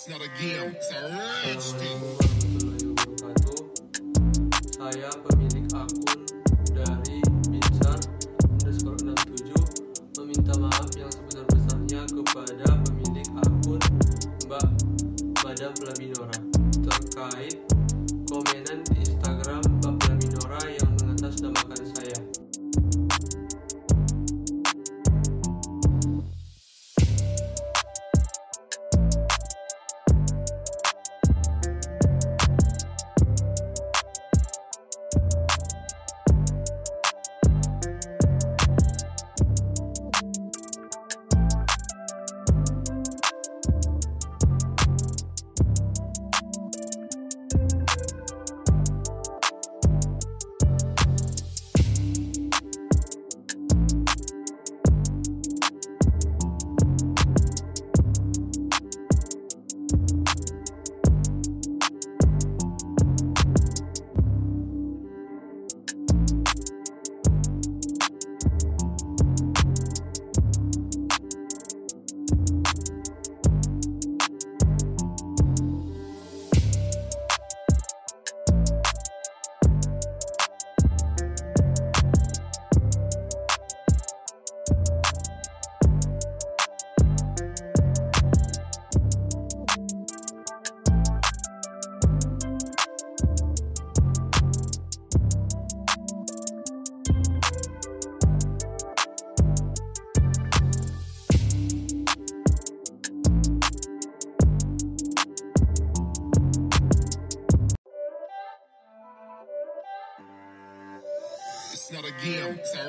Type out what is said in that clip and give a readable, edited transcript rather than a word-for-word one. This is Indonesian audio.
It's not a game, it's a rich thing. Assalamualaikum warahmatullahi wabarakatuh. Saya pemilik akun dari Binsar_67 meminta maaf yang sebesar-besarnya kepada pemilik akun Mbak Madam Flaminora terkait komenan di Instagram Mbak Flaminora yang mengatasnamakan saya. It's not a game, it's a